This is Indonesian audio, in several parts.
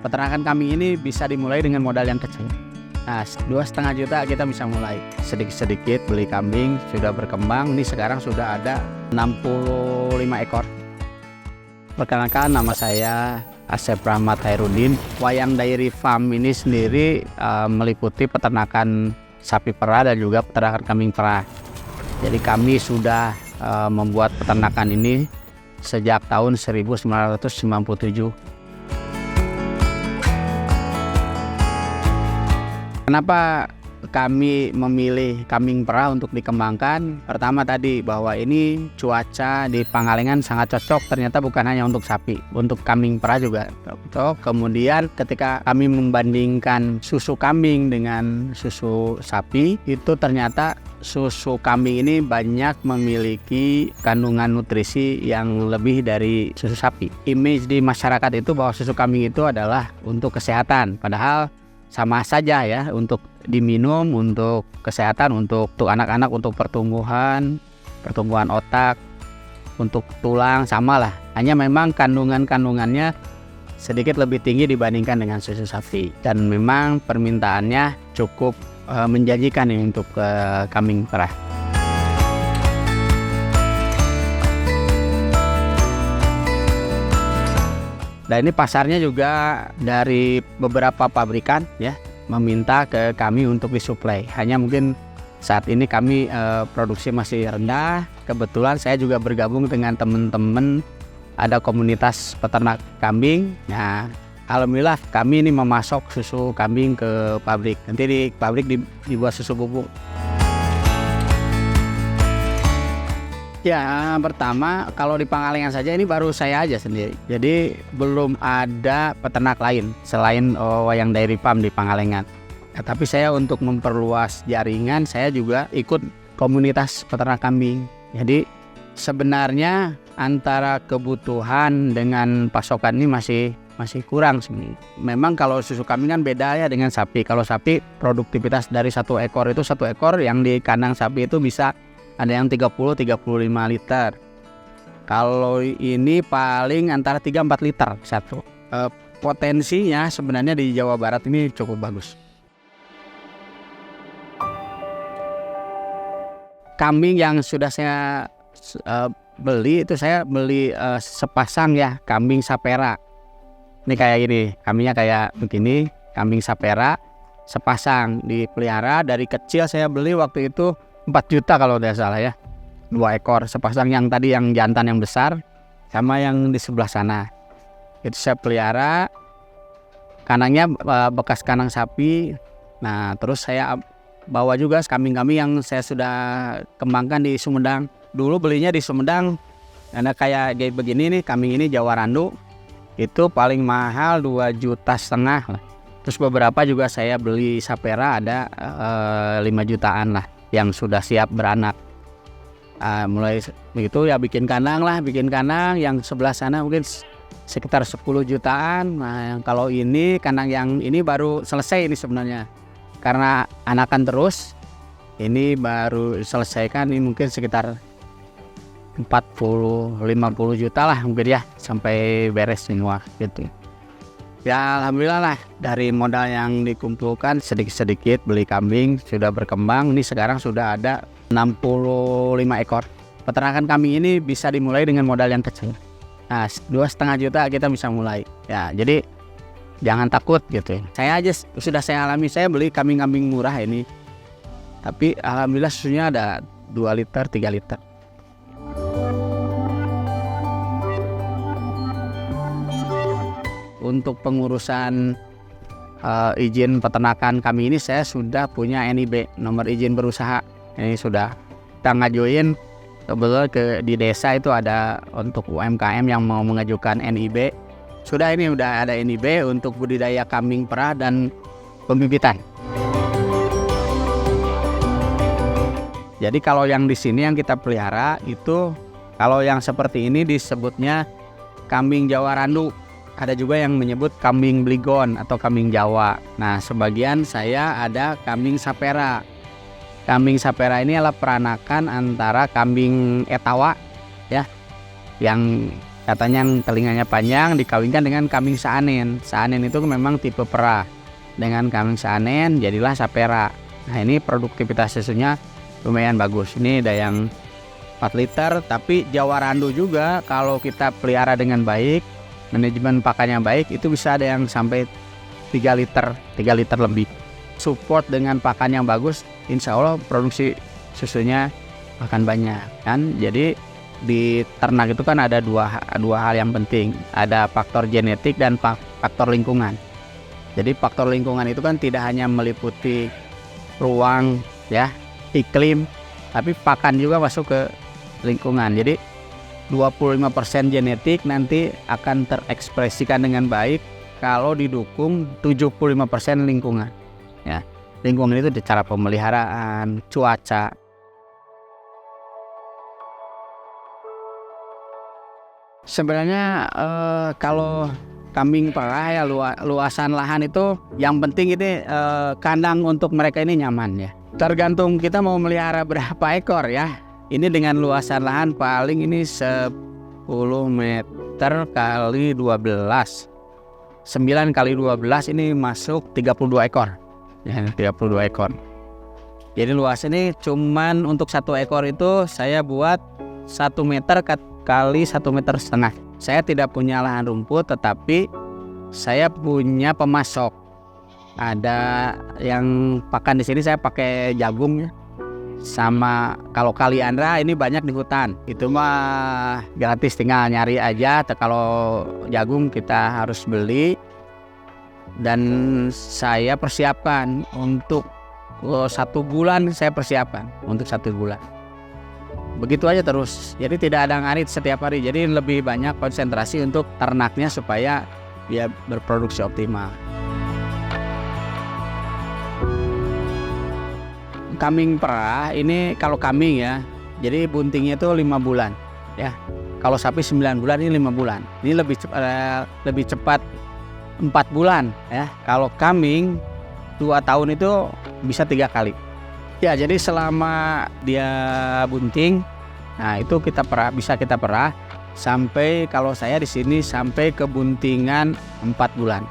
Peternakan kami ini bisa dimulai dengan modal yang kecil. Nah, 2,5 juta kita bisa mulai. Sedikit-sedikit beli kambing, sudah berkembang. Ini sekarang sudah ada 65 ekor. Perkenalkan, nama saya Asep Rahmat Hairudin. Wayang Dairy Farm ini sendiri meliputi peternakan sapi perah dan juga peternakan kambing perah. Jadi kami sudah membuat peternakan ini sejak tahun 1997. Kenapa kami memilih kambing perah untuk dikembangkan? Pertama tadi bahwa ini cuaca di Pangalengan sangat cocok, ternyata bukan hanya untuk sapi, untuk kambing perah juga cocok. Kemudian ketika kami membandingkan susu kambing dengan susu sapi, itu ternyata susu kambing ini banyak memiliki kandungan nutrisi yang lebih dari susu sapi. Image di masyarakat itu bahwa susu kambing itu adalah untuk kesehatan, padahal sama saja ya, untuk diminum, untuk kesehatan, untuk anak-anak, untuk pertumbuhan otak, untuk tulang, samalah. Hanya memang kandungannya sedikit lebih tinggi dibandingkan dengan susu sapi. Dan memang permintaannya cukup menjanjikan nih untuk kambing perah. Dan ini pasarnya juga dari beberapa pabrikan ya, meminta ke kami untuk disuplai. Hanya mungkin saat ini kami produksi masih rendah. Kebetulan saya juga bergabung dengan teman-teman, ada komunitas peternak kambing. Nah, alhamdulillah kami ini memasok susu kambing ke pabrik. Nanti di pabrik dibuat susu bubuk. Ya, pertama kalau di Pangalengan saja ini baru saya aja sendiri. Jadi belum ada peternak lain selain Wayang Dairy Farm di Pangalengan. Ya, tapi saya untuk memperluas jaringan, saya juga ikut komunitas peternak kambing. Jadi sebenarnya antara kebutuhan dengan pasokan ini masih kurang sebenarnya. Memang kalau susu kambing kan beda ya dengan sapi. Kalau sapi produktivitas dari satu ekor yang di kandang sapi itu bisa ada yang 30-35 liter. Kalau ini paling antara 3-4 liter satu. Potensinya sebenarnya di Jawa Barat ini cukup bagus. Kambing yang sudah saya beli itu saya beli sepasang ya, kambing sapera. Ini kayak gini, kambingnya kayak begini, kambing sapera sepasang dipelihara dari kecil. Saya beli waktu itu 4 juta kalau tidak salah ya, 2 ekor sepasang, yang tadi yang jantan yang besar sama yang di sebelah sana. Itu saya pelihara, kandangnya bekas kandang sapi. Nah terus saya bawa juga kambing-kambing yang saya sudah kembangkan di Sumedang. Dulu belinya di Sumedang, karena kayak begini nih, kambing ini Jawa Randu itu paling mahal 2,5 juta lah. Terus beberapa juga saya beli sapera ada 5 jutaan lah, yang sudah siap beranak. Mulai begitu ya bikin kandang yang sebelah sana mungkin sekitar 10 jutaan. Nah kalau ini kandang yang ini baru selesai ini sebenarnya, karena anakan terus, ini baru selesaikan, ini mungkin sekitar 40-50 juta lah mungkin ya, sampai beres semua gitu. Ya alhamdulillah lah, dari modal yang dikumpulkan sedikit-sedikit beli kambing, sudah berkembang. Ini sekarang sudah ada 65 ekor. Peternakan kambing ini bisa dimulai dengan modal yang kecil. Nah, 2,5 juta kita bisa mulai. Ya, jadi jangan takut gitu ya. Saya aja sudah saya alami, saya beli kambing-kambing murah ini, tapi alhamdulillah susunya ada 2 liter, 3 liter. Untuk pengurusan izin peternakan kami ini, saya sudah punya NIB, nomor izin berusaha. Ini sudah kita ngajuin, kebetulan di desa itu ada untuk UMKM yang mau mengajukan NIB. Sudah ada NIB untuk budidaya kambing perah dan pembibitan. Jadi kalau yang di sini yang kita pelihara itu, kalau yang seperti ini disebutnya kambing Jawa Randu. Ada juga yang menyebut kambing Bligon atau kambing Jawa. Nah, sebagian saya ada kambing sapera. Kambing sapera ini adalah peranakan antara kambing Etawa ya, yang Katanya yang telinganya panjang dikawinkan dengan kambing Saanen. Saanen itu memang tipe perah. Dengan kambing Saanen jadilah Sapera. Nah ini produktivitas susunya lumayan bagus. Ini ada yang 4 liter, tapi Jawa Randu juga kalau kita pelihara dengan baik, manajemen pakannya baik, itu bisa ada yang sampai 3 liter lebih. Support dengan pakan yang bagus, insya Allah produksi susunya akan banyak kan. Jadi di ternak itu kan ada dua hal yang penting, ada faktor genetik dan faktor lingkungan. Jadi faktor lingkungan itu kan tidak hanya meliputi ruang ya, iklim, tapi pakan juga masuk ke lingkungan. Jadi 25% genetik nanti akan terekspresikan dengan baik kalau didukung 75% lingkungan. Ya, lingkungan itu cara pemeliharaan, cuaca. Sebenarnya kalau kambing perah ya luasan lahan itu yang penting ini kandang untuk mereka ini nyaman ya. Tergantung kita mau melihara berapa ekor ya. Ini dengan luasan lahan paling ini 10 meter kali 12. 9 kali 12 ini masuk 32 ekor. Ya, 32 ekor. Jadi luas ini cuman untuk 1 ekor itu saya buat 1 meter kali 1,5 meter. Saya tidak punya lahan rumput, tetapi saya punya pemasok. Ada yang pakan di sini saya pakai jagung ya. Sama kalau kaliandra ini banyak di hutan, itu mah gratis, tinggal nyari aja. Kalau jagung kita harus beli, dan saya persiapkan untuk 1 bulan. Saya persiapkan untuk 1 bulan, begitu aja terus. Jadi tidak ada ngarit setiap hari, jadi lebih banyak konsentrasi untuk ternaknya supaya dia berproduksi optimal. Kambing perah ini kalau kambing ya, jadi buntingnya itu 5 bulan ya. Kalau sapi 9 bulan, ini 5 bulan. Ini lebih cepat 4 bulan ya. Kalau kambing 2 tahun itu bisa 3 kali. Ya, jadi selama dia bunting, nah itu bisa kita perah sampai, kalau saya di sini sampai ke buntingan 4 bulan.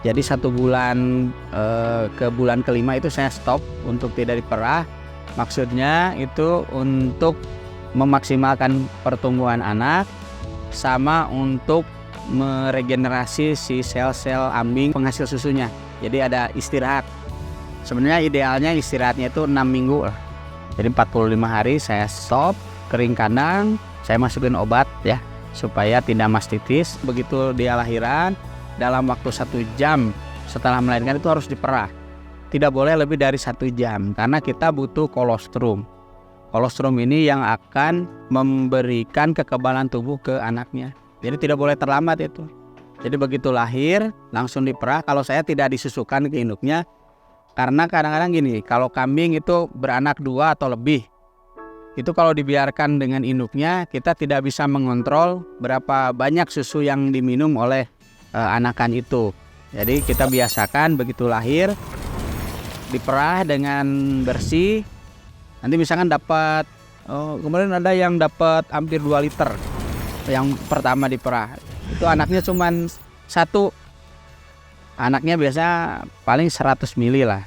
Jadi 1 bulan ke bulan kelima itu saya stop untuk tidak diperah. Maksudnya itu untuk memaksimalkan pertumbuhan anak sama untuk meregenerasi si sel-sel ambing penghasil susunya. Jadi ada istirahat. Sebenarnya idealnya istirahatnya itu 6 minggu lah. Jadi 45 hari saya stop, kering kandang, saya masukin obat ya supaya tidak mastitis. Begitu dia lahiran, dalam waktu 1 jam setelah melahirkan itu harus diperah. Tidak boleh lebih dari 1 jam karena kita butuh kolostrum. Kolostrum ini yang akan memberikan kekebalan tubuh ke anaknya. Jadi tidak boleh terlambat itu. Jadi begitu lahir langsung diperah. Kalau saya tidak disusukan ke induknya, karena kadang-kadang gini, kalau kambing itu beranak 2 atau lebih, itu kalau dibiarkan dengan induknya, kita tidak bisa mengontrol berapa banyak susu yang diminum oleh anakan itu. Jadi kita biasakan begitu lahir diperah dengan bersih. Nanti misalkan dapat kemarin ada yang dapat hampir 2 liter yang pertama diperah. Itu anaknya cuman 1. Anaknya biasa paling 100 mili lah,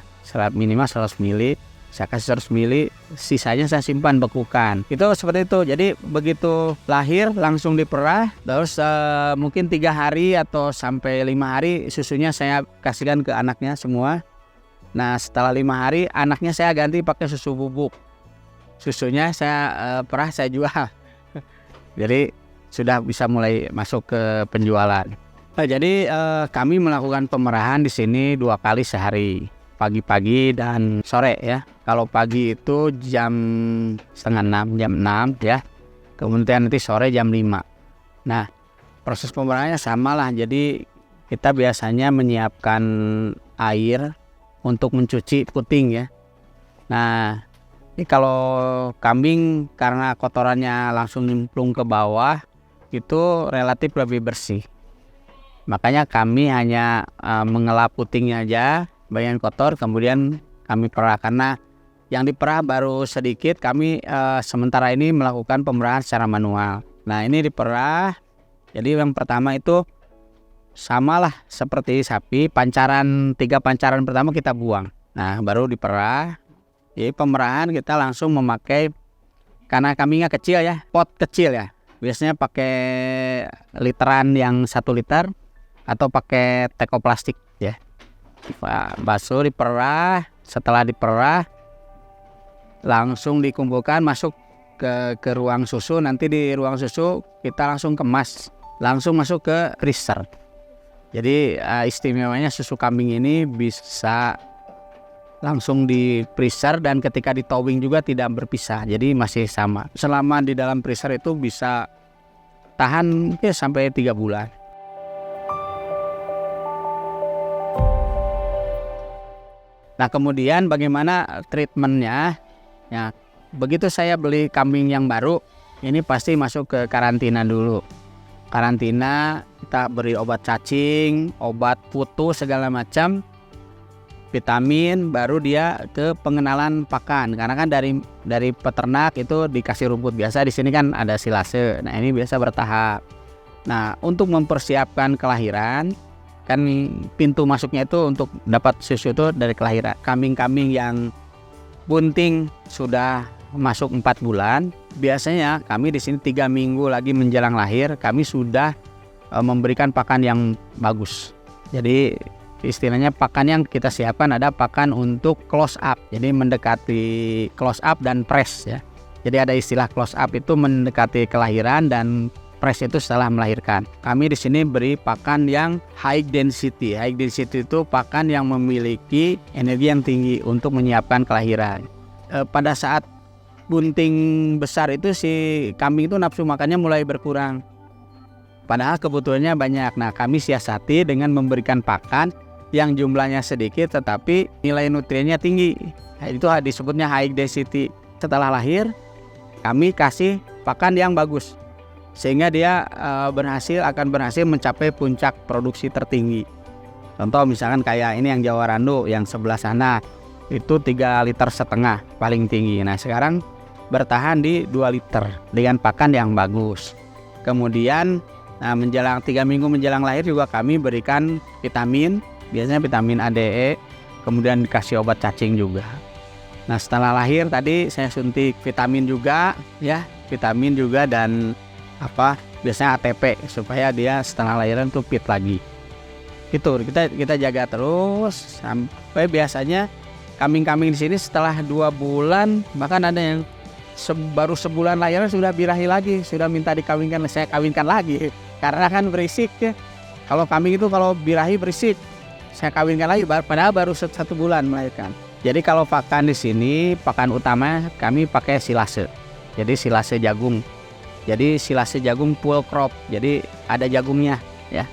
minimal 100 mili. Saya kasih 100 mili, sisanya saya simpan bekukan. Itu seperti itu. Jadi begitu lahir langsung diperah, terus mungkin 3 hari atau sampai 5 hari susunya saya kasihkan ke anaknya semua. Nah setelah 5 hari anaknya saya ganti pakai susu bubuk. Susunya saya perah, saya jual. Jadi sudah bisa mulai masuk ke penjualan. Nah, jadi kami melakukan pemerahan di sini 2 kali sehari, pagi-pagi dan sore ya. Kalau pagi itu jam 5:30, jam 6 ya. Kemudian nanti sore jam 5. Nah, proses pemerahannya sama lah. Jadi kita biasanya menyiapkan air untuk mencuci puting ya. Nah, ini kalau kambing karena kotorannya langsung nyemplung ke bawah, itu relatif lebih bersih. Makanya kami hanya mengelap putingnya aja, bagian kotor, kemudian kami perah. Karena yang diperah baru sedikit, kami sementara ini melakukan pemerahan secara manual. Nah ini diperah, Jadi yang pertama itu samalah seperti sapi, 3 pancaran pertama kita buang. Nah baru diperah. Jadi pemerahan kita langsung memakai, karena kambingnya kecil ya, pot kecil ya. Biasanya pakai literan yang 1 liter atau pakai teko plastik ya. Basuh, diperah. Setelah diperah langsung dikumpulkan masuk ke ruang susu. Nanti di ruang susu kita langsung kemas, langsung masuk ke freezer. Jadi istimewanya susu kambing ini bisa langsung di freezer, dan ketika di towing juga tidak berpisah, jadi masih sama. Selama di dalam freezer itu bisa tahan ya sampai 3 bulan. Nah kemudian bagaimana treatmentnya ya, begitu saya beli kambing yang baru ini pasti masuk ke karantina dulu. Karantina, kita beri obat cacing, obat putu segala macam, vitamin, baru dia ke pengenalan pakan. Karena kan dari peternak itu dikasih rumput biasa, di sini kan ada silase. Nah ini biasa bertahap. Nah untuk mempersiapkan kelahiran, kan pintu masuknya itu untuk dapat susu itu dari kelahiran. Kambing-kambing yang bunting sudah masuk 4 bulan, biasanya kami di sini 3 minggu lagi menjelang lahir kami sudah memberikan pakan yang bagus. Jadi istilahnya pakan yang kita siapkan ada pakan untuk close up, jadi mendekati close up dan press ya. Jadi ada istilah close up itu mendekati kelahiran, dan press itu setelah melahirkan. Kami di sini beri pakan yang high density. High density itu pakan yang memiliki energi yang tinggi untuk menyiapkan kelahiran. Pada saat bunting besar itu si kambing itu nafsu makannya mulai berkurang, padahal kebutuhannya banyak. Nah kami siasati dengan memberikan pakan yang jumlahnya sedikit tetapi nilai nutriennya tinggi. Nah, itu disebutnya high density. Setelah lahir kami kasih pakan yang bagus sehingga dia akan berhasil mencapai puncak produksi tertinggi. Contoh misalkan kayak ini yang Jawa Rando yang sebelah sana itu 3,5 liter paling tinggi. Nah sekarang bertahan di 2 liter dengan pakan yang bagus. Kemudian menjelang 3 minggu menjelang lahir juga kami berikan vitamin, biasanya vitamin A, D, E, kemudian dikasih obat cacing juga. Nah setelah lahir tadi saya suntik vitamin juga ya, vitamin juga dan biasanya ATP supaya dia setelah lahiran tuh fit lagi. Itu kita jaga terus sampai biasanya kambing-kambing di sini setelah 2 bulan, bahkan ada yang baru sebulan lahiran sudah birahi lagi, sudah minta dikawinkan, saya kawinkan lagi karena kan berisik ya. Kalau kambing itu kalau birahi berisik, saya kawinkan lagi padahal baru 1 bulan melahirkan. Jadi kalau pakan di sini, pakan utama kami pakai silase. Jadi silase jagung. Jadi silase jagung full crop. Jadi ada jagungnya ya.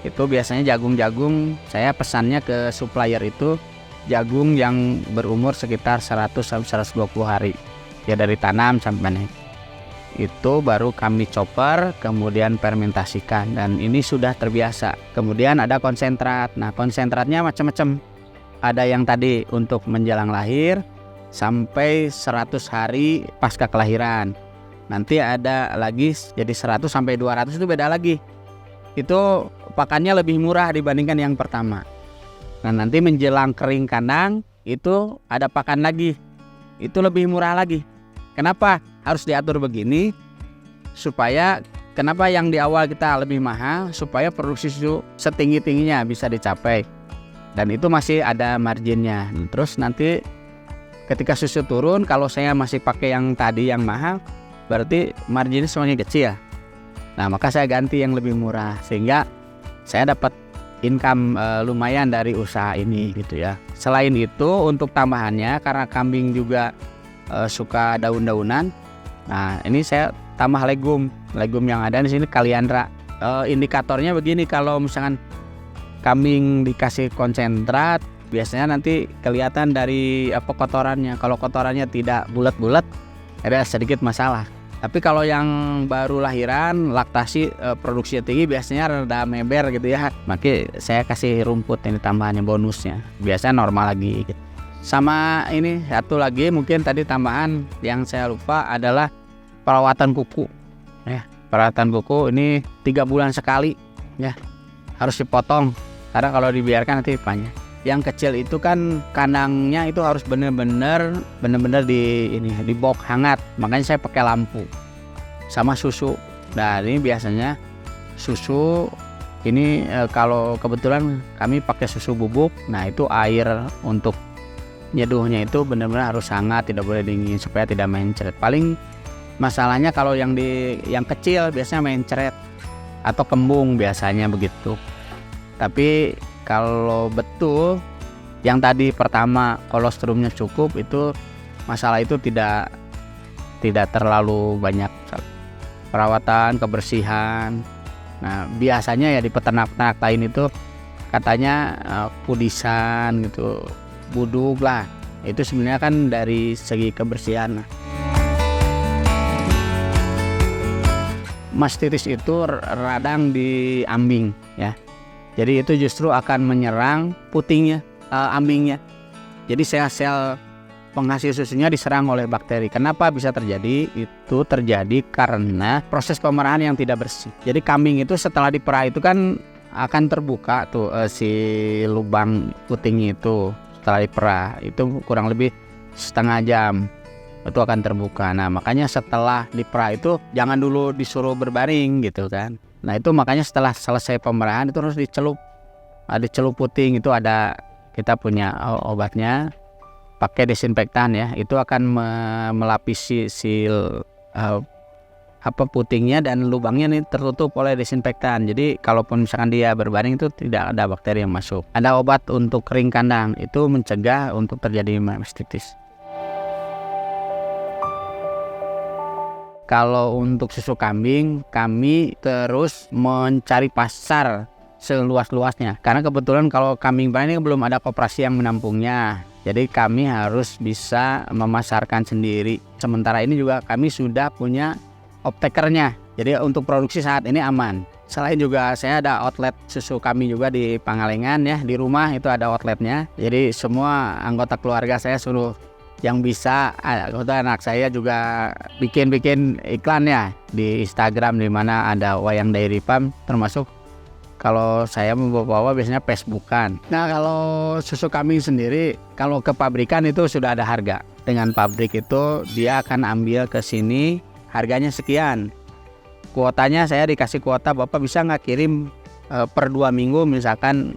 Itu biasanya jagung-jagung saya pesannya ke supplier itu jagung yang berumur sekitar 100 sampai 120 hari. Ya dari tanam sampai panen. Itu baru kami chopper, kemudian fermentasikan, dan ini sudah terbiasa. Kemudian ada konsentrat. Nah konsentratnya macam-macam. Ada yang tadi untuk menjelang lahir sampai 100 hari pasca kelahiran. Nanti ada lagi jadi 100 sampai 200, itu beda lagi. Itu pakannya lebih murah dibandingkan yang pertama. Nah nanti menjelang kering kandang itu ada pakan lagi, itu lebih murah lagi. Kenapa harus diatur begini? Supaya kenapa yang di awal kita lebih mahal, supaya produksi susu setinggi-tingginya bisa dicapai. Dan itu masih ada marginnya. Terus nanti ketika susu turun, kalau saya masih pakai yang tadi yang mahal, berarti marginnya semakin kecil. Nah maka saya ganti yang lebih murah sehingga saya dapat income lumayan dari usaha ini gitu ya. Selain itu untuk tambahannya, karena kambing juga suka daun-daunan. Nah ini saya tambah legum yang ada di sini kaliandra. Indikatornya begini, kalau misalkan kambing dikasih konsentrat, biasanya nanti kelihatan dari kotorannya. Kalau kotorannya tidak bulat-bulat, ada sedikit masalah. Tapi kalau yang baru lahiran, laktasi, produksinya tinggi, biasanya rada meber gitu ya. Maka saya kasih rumput ini tambahannya, bonusnya. Biasanya normal lagi gitu. Sama ini satu lagi mungkin tadi tambahan yang saya lupa adalah perawatan kuku. perawatan kuku ini 3 bulan sekali ya, harus dipotong karena kalau dibiarkan nanti banyak. Yang kecil itu kan kandangnya itu harus bener-bener di box hangat, makanya saya pakai lampu sama susu. Nah ini biasanya susu ini kalau kebetulan kami pakai susu bubuk, nah itu air untuk nyeduhnya itu benar-benar harus hangat, tidak boleh dingin supaya tidak mencret. Paling masalahnya kalau yang kecil biasanya mencret atau kembung biasanya begitu. Tapi kalau betul yang tadi pertama kolostrumnya cukup, itu masalah itu tidak terlalu banyak perawatan, kebersihan. Nah biasanya ya di peternak-peternak lain itu katanya kudisan gitu, buduk lah, itu sebenarnya kan dari segi kebersihan. Mastitis itu radang di ambing ya, jadi itu justru akan menyerang putingnya, ambingnya. Jadi sel-sel penghasil susunya diserang oleh bakteri. Kenapa bisa terjadi? Itu terjadi karena proses pemerahan yang tidak bersih. Jadi kambing itu setelah diperah itu kan akan terbuka tuh si lubang putingnya itu. Setelah diperah itu kurang lebih setengah jam itu akan terbuka. Nah makanya setelah diperah itu jangan dulu disuruh berbaring gitu kan. Nah itu makanya setelah selesai pemerahan itu harus dicelup puting. Itu ada, kita punya obatnya, pakai desinfektan ya, itu akan melapisi putingnya dan lubangnya ini tertutup oleh desinfektan. Jadi kalaupun misalkan dia berbaring itu tidak ada bakteri yang masuk. Ada obat untuk kering kandang, itu mencegah untuk terjadi mastitis. Kalau untuk susu kambing, kami terus mencari pasar seluas-luasnya. Karena kebetulan kalau kambing perah ini belum ada koperasi yang menampungnya. Jadi kami harus bisa memasarkan sendiri. Sementara ini juga kami sudah punya optakernya. Jadi untuk produksi saat ini aman. Selain juga saya ada outlet susu kami juga di Pangalengan ya. Di rumah itu ada outletnya. Jadi semua anggota keluarga saya suruh yang bisa, anak saya juga bikin iklan ya di Instagram, di mana ada Wayang Dairy Farm, termasuk kalau saya membawa biasanya Facebookan. Nah kalau susu kambing sendiri, kalau ke pabrikan itu sudah ada harga. Dengan pabrik itu dia akan ambil ke sini, harganya sekian. Kuotanya saya dikasih kuota, Bapak bisa nggak kirim per 2 minggu misalkan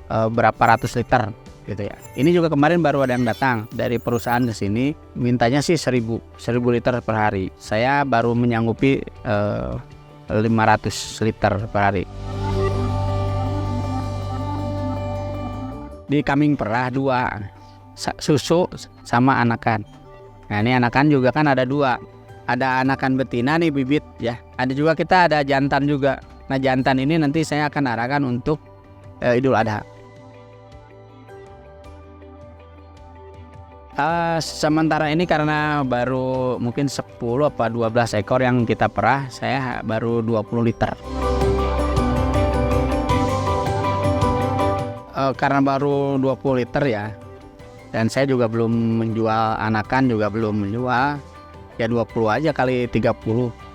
berapa ratus liter gitu ya. Ini juga kemarin baru ada yang datang dari perusahaan ke sini, mintanya sih 1000 liter per hari. Saya baru menyanggupi 500 liter per hari. Di kambing perah 2, susu sama anakan. Nah ini anakan juga kan ada 2, ada anakan betina nih bibit ya, ada juga kita ada jantan juga. Nah jantan ini nanti saya akan arahkan untuk Idul Adha. Sementara ini karena baru mungkin 10 apa 12 ekor yang kita perah, saya baru 20 liter. Karena baru 20 liter ya, dan saya juga belum menjual anakan, juga belum menjual, ya 20 aja kali 30,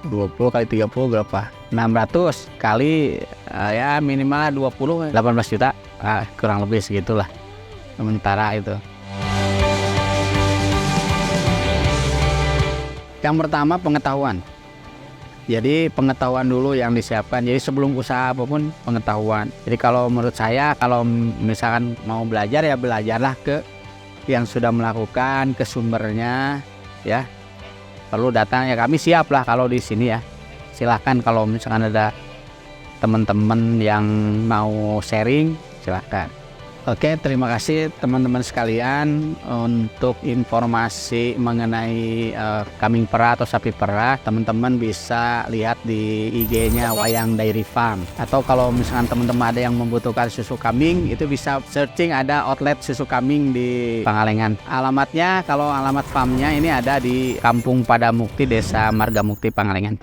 20 kali 30 berapa? 600 kali ya minimal 20, 18 juta, kurang lebih segitulah sementara itu. Yang pertama pengetahuan. Jadi pengetahuan dulu yang disiapkan. Jadi sebelum usaha apapun pengetahuan. Jadi kalau menurut saya, kalau misalkan mau belajar ya belajarlah ke yang sudah melakukan, ke sumbernya ya. Perlu datang ya, kami siap lah kalau di sini ya. Silahkan kalau misalkan ada teman-teman yang mau sharing, silahkan. Oke, terima kasih teman-teman sekalian untuk informasi mengenai kambing perah atau sapi perah. Teman-teman bisa lihat di IG-nya Wayang Dairy Farm. Atau kalau misalkan teman-teman ada yang membutuhkan susu kambing, itu bisa searching, ada outlet susu kambing di Pangalengan. Alamatnya, kalau alamat farmnya ini ada di Kampung Padamukti, Desa Margamukti, Pangalengan.